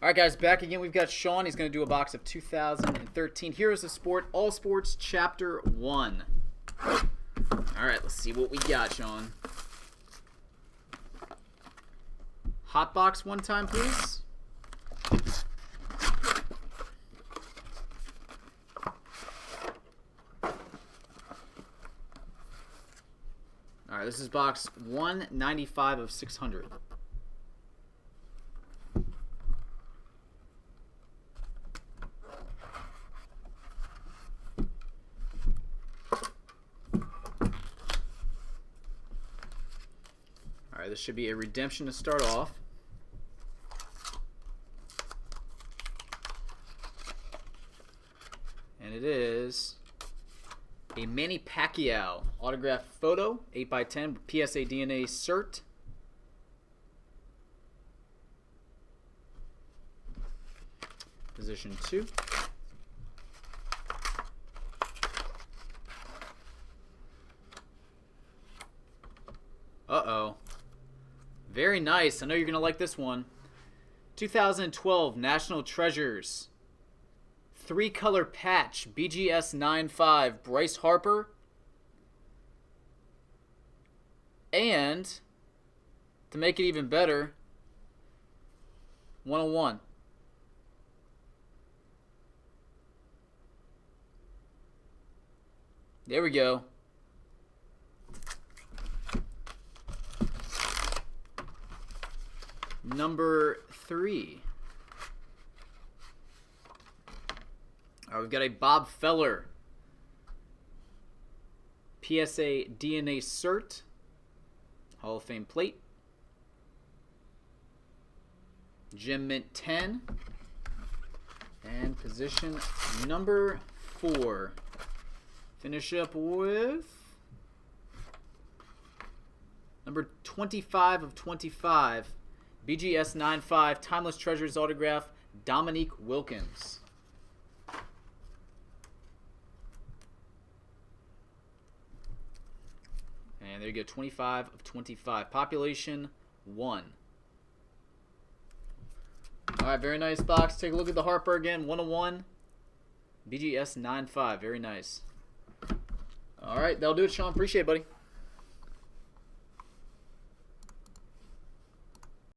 All right, guys, back again. We've got Shawn. He's going to do a box of 2013 Heroes of Sport, All Sports, Chapter 1. All right, let's see what we got, Shawn. Hot box one time, please. All right, this is box 195 of 600. All right, this should be a redemption to start off. And it is a Manny Pacquiao autographed photo, 8x10, PSA DNA cert. Position 2. Uh-oh. Very nice. I know you're going to like this one. 2012 National Treasures. 3-color patch. BGS 95. Bryce Harper. And, to make it even better, 101. There we go. Number 3. All right, we've got a Bob Feller PSA DNA cert, Hall of Fame plate, Gem Mint 10, and position number 4. Finish up with number 25 of 25. BGS 95 Timeless Treasures autograph, Dominique Wilkins. And there you go, 25 of 25. Population 1. All right, very nice box. Take a look at the Harper again, 101. BGS 95, very nice. All right, that'll do it, Shawn. Appreciate it, buddy.